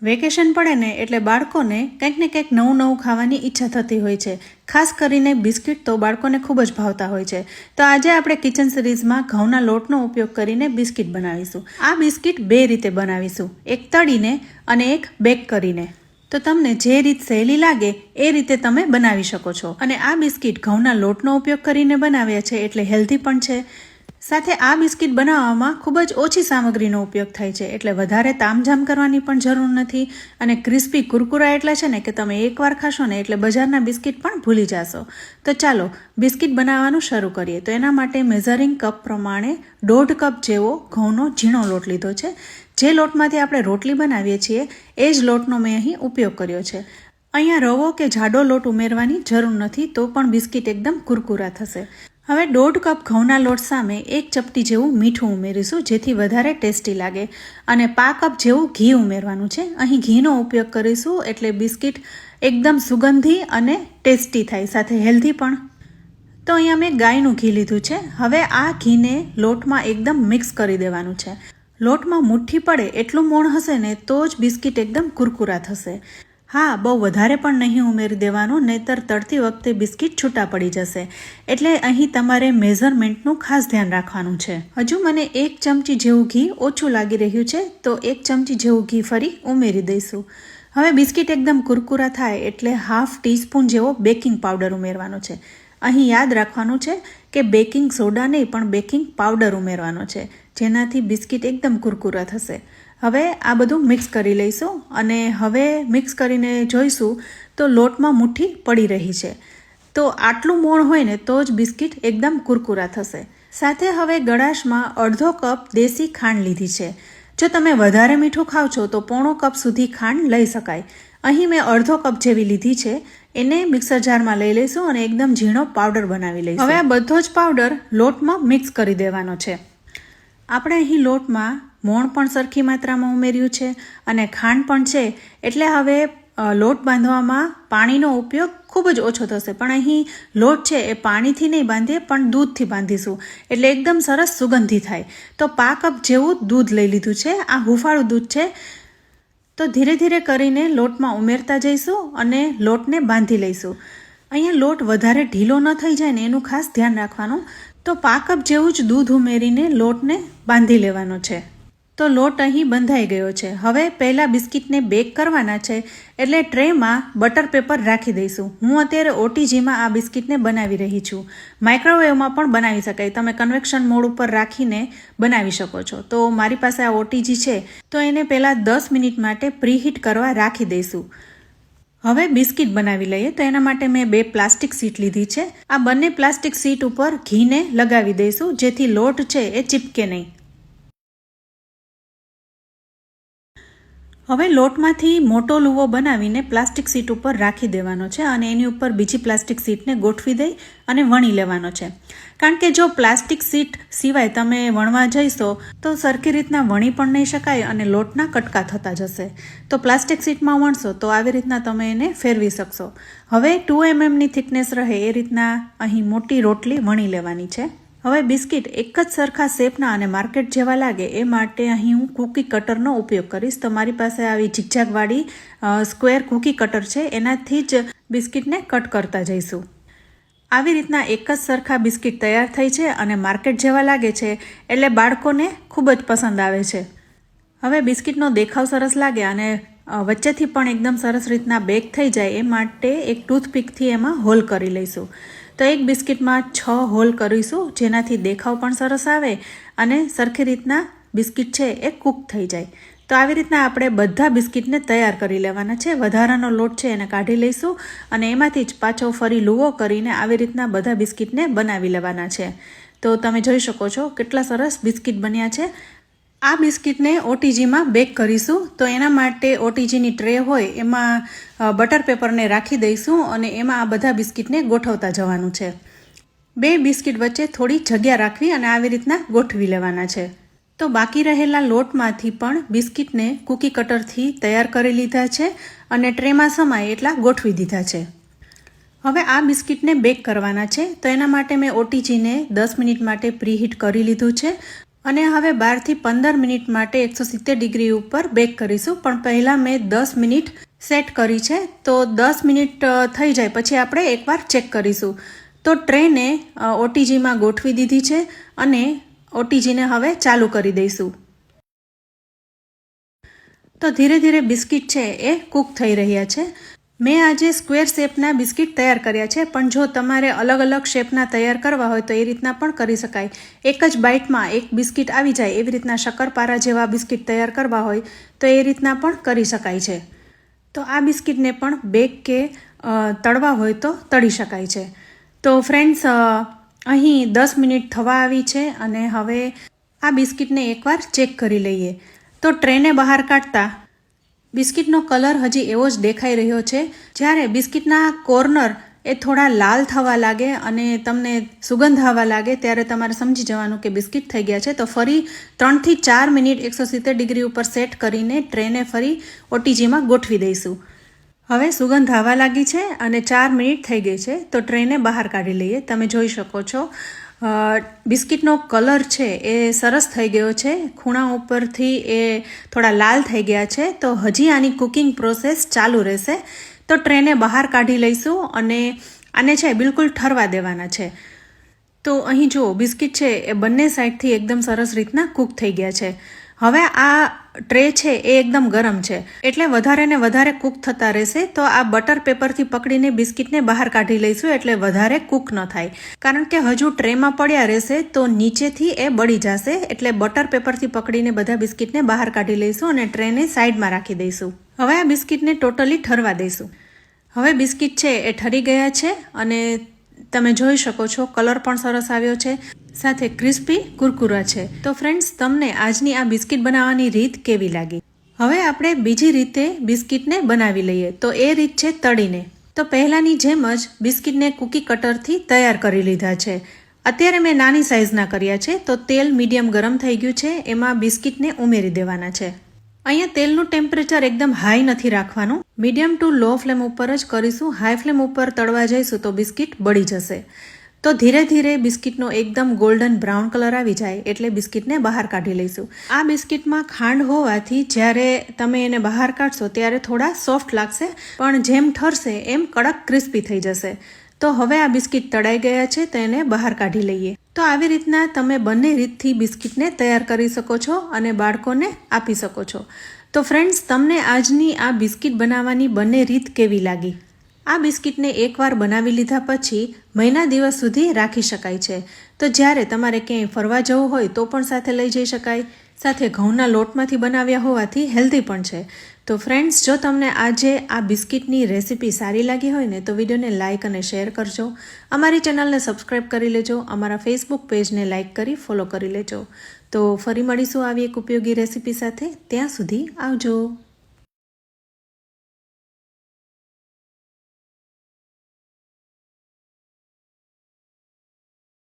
Vacation પડે ને એટલે બાળકોને કંઈક ને કંઈક નવું નવું ખાવાની ઈચ્છા થતી હોય છે. ખાસ કરીને બિસ્કિટ તો બાળકોને ખૂબ જ ભાવતા હોય છે. તો આજે આપણે કિચન સિરીઝમાં ઘઉંના લોટનો ઉપયોગ કરીને બિસ્કિટ બનાવીશું. આ બિસ્કિટ બે રીતે બનાવીશું, એક તળીને અને એક બેક કરીને. તો તમને જે રીત સહેલી લાગે એ રીતે તમે બનાવી શકો છો. અને આ બિસ્કિટ ઘઉંના લોટનો ઉપયોગ કરીને બનાવ્યા છે એટલે હેલ્ધી પણ છે. સાથે આ બિસ્કિટ બનાવવામાં ખૂબ જ ઓછી સામગ્રીનો ઉપયોગ થાય છે એટલે વધારે તામઝામ કરવાની પણ જરૂર નથી. અને ક્રિસ્પી કુરકુરા એટલા છે ને કે તમે એકવાર ખાશો ને એટલે બજારના બિસ્કિટ પણ ભૂલી જશો. તો ચાલો બિસ્કિટ બનાવવાનું શરૂ કરીએ. તો એના માટે મેઝરિંગ કપ પ્રમાણે 1.5 કપ જેવો ઘઉંનો ઝીણો લોટ લીધો છે. જે લોટમાંથી આપણે રોટલી બનાવીએ છીએ એ જ લોટનો મેં અહીં ઉપયોગ કર્યો છે. અહીંયા રવો કે જાડો લોટ ઉમેરવાની જરૂર નથી, તો પણ બિસ્કિટ એકદમ કુરકુરા થશે. હવે 1.5 કપ ઘઉંના લોટ સામે 1 ચપટી જેવું મીઠું ઉમેરીશું જેથી વધારે ટેસ્ટી લાગે. અને 1/2 કપ જેવું ઘી ઉમેરવાનું છે. અહીં ઘીનો ઉપયોગ કરીશું એટલે બિસ્કિટ એકદમ સુગંધી અને ટેસ્ટી થાય, સાથે હેલ્ધી પણ. તો અહીંયા મેં ગાયનું ઘી લીધું છે. હવે આ ઘીને લોટમાં એકદમ મિક્સ કરી દેવાનું છે. લોટમાં મુઠ્ઠી પડે એટલું મોણ હશે ને તો જ બિસ્કિટ એકદમ કુરકુરા થશે. હા, બહુ વધારે પણ નહીં ઉમેરી દેવાનું, નહીંતર તળતી વખતે બિસ્કિટ છૂટા પડી જશે. એટલે અહીં તમારે મેઝરમેન્ટનું ખાસ ધ્યાન રાખવાનું છે. હજુ મને 1 ચમચી જેવું ઘી ઓછું લાગી રહ્યું છે, તો 1 ચમચી જેવું ઘી ફરી ઉમેરી દઈશું. હવે બિસ્કિટ એકદમ કુરકુરા થાય એટલે 1/2 ટીસ્પૂન જેવો બેકિંગ પાવડર ઉમેરવાનો છે. અહીં યાદ રાખવાનું છે કે બેકિંગ સોડા નહીં પણ બેકિંગ પાવડર ઉમેરવાનો છે, જેનાથી બિસ્કિટ એકદમ કુરકુરા થશે. હવે આ બધું મિક્સ કરી લઈશું અને હવે મિક્સ કરીને જોઈશું તો લોટમાં મુઠ્ઠી પડી રહી છે. તો આટલું મોણ હોય ને તો જ બિસ્કિટ એકદમ કુરકુરા થશે. સાથે હવે ગળાશમાં 1/2 કપ દેશી ખાંડ લીધી છે. જો તમે વધારે મીઠું ખાવ છો તો 1/4 કપ સુધી ખાંડ લઈ શકાય. અહીં મેં 1/2 કપ જેવી લીધી છે. એને મિક્સર જારમાં લઈ લઈશું અને એકદમ ઝીણો પાવડર બનાવી લઈશું. હવે આ બધો જ પાવડર લોટમાં મિક્સ કરી દેવાનો છે. આપણે અહીં લોટમાં મોણ પણ સરખી માત્રામાં ઉમેર્યું છે અને ખાંડ પણ છે, એટલે હવે લોટ બાંધવામાં પાણીનો ઉપયોગ ખૂબ જ ઓછો થશે. પણ અહીં લોટ છે એ પાણીથી નહીં બાંધીએ પણ દૂધથી બાંધીશું એટલે એકદમ સરસ સુગંધી થાય. તો 1/2 કપ જેવું દૂધ લઈ લીધું છે. આ હુંફાળું દૂધ છે. તો ધીરે ધીરે કરીને લોટમાં ઉમેરતા જઈશું અને લોટને બાંધી લઈશું. અહીંયા લોટ વધારે ઢીલો ન થઈ જાય ને એનું ખાસ ધ્યાન રાખવાનું. તો 1/2 કપ જેવું જ દૂધ ઉમેરીને લોટને બાંધી લેવાનો છે. તો લોટ અહીં બંધાઈ ગયો છે. હવે પહેલાં બિસ્કિટને બેક કરવાના છે એટલે ટ્રેમાં બટર પેપર રાખી દઈશું. હું અત્યારે ઓટીજીમાં આ બિસ્કિટને બનાવી રહી છું. માઇક્રોવેવમાં પણ બનાવી શકાય, તમે કન્વેક્શન મોડ ઉપર રાખીને બનાવી શકો છો. તો મારી પાસે આ ઓટીજી છે તો એને પહેલાં 10 મિનિટ માટે પ્રીહીટ કરવા રાખી દઈશું. હવે બિસ્કિટ બનાવી લઈએ. તો એના માટે મેં 2 પ્લાસ્ટિક શીટ લીધી છે. આ બંને પ્લાસ્ટિક શીટ ઉપર ઘીને લગાવી દઈશું જેથી લોટ છે એ ચીપકે નહીં. હવે લોટમાંથી મોટો લુવો બનાવીને પ્લાસ્ટિક શીટ ઉપર રાખી દેવાનો છે અને એની ઉપર બીજી પ્લાસ્ટિક શીટને ગોઠવી દઈ અને વણી લેવાનો છે. કારણ કે જો પ્લાસ્ટિક શીટ સિવાય તમે વણવા જઈશો તો સરખી રીતના વણી પણ નહીં શકાય અને લોટના કટકા થતા જશે. તો પ્લાસ્ટિક શીટમાં વણશો તો આવી રીતના તમે એને ફેરવી શકશો. હવે 2 mmની થિકનેસ રહે એ રીતના અહીં મોટી રોટલી વણી લેવાની છે. હવે બિસ્કિટ એક જ સરખા શેપના અને માર્કેટ જેવા લાગે એ માટે અહીં હું કૂકી કટરનો ઉપયોગ કરીશ. તો મારી પાસે આવી ઝીગઝાગવાળી સ્ક્વેર કૂકી કટર છે, એનાથી જ બિસ્કિટને કટ કરતા જઈશું. આવી રીતના એક જ સરખા બિસ્કિટ તૈયાર થઈ છે અને માર્કેટ જેવા લાગે છે એટલે બાળકોને ખૂબ જ પસંદ આવે છે. હવે બિસ્કિટનો દેખાવ સરસ લાગે અને વચ્ચેથી પણ એકદમ સરસ રીતના બેક થઈ જાય એ માટે એક ટૂથપીકથી એમાં હોલ કરી લઈશું. તો એક બિસ્કિટમાં 6 હોલ કરીશું જેનાથી દેખાવ પણ સરસ આવે અને સરખી રીતના બિસ્કિટ છે એ કૂક થઈ જાય. તો આવી રીતના આપણે બધા બિસ્કિટને તૈયાર કરી લેવાના છે. વધારાનો લોટ છે એને કાઢી લઈશું અને એમાંથી જ પાછો ફરી લુવો કરીને આવી રીતના બધા બિસ્કિટને બનાવી લેવાના છે. તો તમે જોઈ શકો છો કેટલા સરસ બિસ્કિટ બન્યા છે. આ બિસ્કિટને ઓટીજીમાં બેક કરીશું. તો એના માટે ઓટીજીની ટ્રે હોય એમાં બટર પેપરને રાખી દઈશું અને એમાં આ બધા બિસ્કિટને ગોઠવતા જવાનું છે. 2 બિસ્કિટ વચ્ચે થોડી જગ્યા રાખવી અને આવી રીતના ગોઠવી લેવાના છે. તો બાકી રહેલા લોટમાંથી પણ બિસ્કિટને કૂકી કટરથી તૈયાર કરી લીધા છે અને ટ્રેમાં સમાય એટલા ગોઠવી દીધા છે. હવે આ બિસ્કિટને બેક કરવાના છે. તો એના માટે મેં ઓટીજીને 10 મિનિટ માટે પ્રીહીટ કરી લીધું છે. અને હવે 12 થી 15 મિનિટ માટે 170 ડિગ્રી ઉપર બેક કરીશું. પણ પહેલાં મેં 10 મિનિટ સેટ કરી છે, તો 10 મિનિટ થઈ જાય પછી આપણે એકવાર ચેક કરીશું. તો ટ્રેને ઓટીજીમાં ગોઠવી દીધી છે અને ઓટીજીને હવે ચાલુ કરી દઈશું. તો ધીરે ધીરે બિસ્કિટ છે એ કૂક થઈ રહ્યા છે. મેં આજે સ્ક્વેર શેપના બિસ્કિટ તૈયાર કર્યા છે, પણ જો તમારે અલગ અલગ શેપના તૈયાર કરવા હોય તો એ રીતના પણ કરી શકાય. એક જ બાઇટમાં એક બિસ્કિટ આવી જાય એવી રીતના શક્કરપારા જેવા બિસ્કિટ તૈયાર કરવા હોય તો એ રીતના પણ કરી શકાય છે. તો આ બિસ્કિટને પણ બેક કે તળવા હોય તો તળી શકાય છે. તો ફ્રેન્ડ્સ, અહીં 10 મિનિટ થવા આવી છે અને હવે આ બિસ્કિટને એકવાર ચેક કરી લઈએ. તો ટ્રેને બહાર કાઢતા બિસ્કિટનો કલર હજી એવો જ દેખાઈ રહ્યો છે. જ્યારે બિસ્કિટના કોર્નર એ થોડા લાલ થવા લાગે અને તમને સુગંધ આવવા લાગે ત્યારે તમારે સમજી જવાનું કે બિસ્કિટ થઈ ગયા છે. તો ફરી 3 થી 4 મિનિટ 170 ડિગ્રી ઉપર સેટ કરીને ટ્રેને ફરી ઓટીજીમાં ગોઠવી દઈશું. હવે સુગંધ આવવા લાગી છે અને 4 મિનિટ થઈ ગઈ છે, તો ટ્રેને બહાર કાઢી લઈએ. તમે જોઈ શકો છો બિસ્કિટનો કલર છે એ સરસ થઈ ગયો છે, ખૂણા ઉપરથી એ થોડા લાલ થઈ ગયા છે. તો હજી આની કુકિંગ પ્રોસેસ ચાલુ રહેશે. તો ટ્રેને બહાર કાઢી લઈશું અને આને છે બિલકુલ ઠરવા દેવાના છે. તો અહીં જુઓ, બિસ્કિટ છે એ બંને સાઈડથી એકદમ સરસ રીતના કૂક થઈ ગયા છે. હવે આ ટ્રે છે એ એકદમ ગરમ છે એટલે વધારે ને વધારે કૂક થતા રહેશે. તો આ બટર પેપરથી પકડીને બિસ્કિટને બહાર કાઢી લઈશું એટલે વધારે કૂક ન થાય, કારણ કે હજુ ટ્રેમાં પડ્યા રહેશે તો નીચેથી એ બળી જશે. એટલે બટર પેપરથી પકડીને બધા બિસ્કિટને બહાર કાઢી લઈશું અને ટ્રેને સાઈડમાં રાખી દઈશું. હવે આ બિસ્કિટને ટોટલી ઠરવા દઈશું. હવે બિસ્કિટ છે એ ઠરી ગયા છે અને તમે જોઈ શકો છો કલર પણ સરસ આવ્યો છે, સાથે ક્રિસ્પી કુરકુરા છે. તો ફ્રેન્ડ્સ, તમને આજની આ બિસ્કિટ બનાવવાની રીત કેવી લાગી? હવે આપણે બીજી રીતે બિસ્કિટને બનાવી લઈએ. તો એ રીત છે તળીને. તો પહેલાંની જેમ જ બિસ્કિટને કૂકી કટરથી તૈયાર કરી લીધા છે. અત્યારે મેં નાની સાઇઝના કર્યા છે. તો તેલ મીડિયમ ગરમ થઈ ગયું છે, એમાં બિસ્કિટને ઉમેરી દેવાના છે. અહીંયા તેલનું ટેમ્પરેચર એકદમ હાઈ નથી રાખવાનું, મીડિયમ ટુ લો ફ્લેમ ઉપર જ કરીશું. હાઈ ફ્લેમ ઉપર તળવા જઈશું તો બિસ્કિટ બળી જશે. તો ધીરે ધીરે બિસ્કિટનો એકદમ ગોલ્ડન બ્રાઉન કલર આવી જાય એટલે બિસ્કિટને બહાર કાઢી લઈશું. આ બિસ્કિટમાં ખાંડ હોવાથી જ્યારે તમે એને બહાર કાઢશો ત્યારે થોડા સોફ્ટ લાગશે, પણ જેમ ઠરશે એમ કડક ક્રિસ્પી થઈ જશે. તો હવે આ બિસ્કિટ તળાઈ ગયા છે તો એને બહાર કાઢી લઈએ. તો આવી રીતના તમે બંને રીતથી બિસ્કિટને તૈયાર કરી શકો છો અને બાળકોને આપી શકો છો. તો ફ્રેન્ડ્સ, તમને આજની આ બિસ્કિટ બનાવવાની બંને રીત કેવી લાગી? આ બિસ્કિટને એકવાર બનાવી લીધા પછી મહિના દિવસ સુધી રાખી શકાય છે. તો જ્યારે તમારે ક્યાંય ફરવા જવું હોય તો પણ સાથે લઈ જઈ શકાય. સાથે ઘઉંના લોટમાંથી બનાવ્યા હોવાથી હેલ્ધી પણ છે. તો ફ્રેન્ડ્સ, જો તમને આજે આ બિસ્કિટની રેસીપી સારી લાગી હોય ને તો વિડીયોને લાઇક અને શેર કરજો. અમારી ચેનલને સબસ્ક્રાઈબ કરી લેજો. અમારા ફેસબુક પેજને લાઇક કરી ફોલો કરી લેજો. તો ફરી મળીશું આવી એક ઉપયોગી રેસીપી સાથે. ત્યાં સુધી આવજો.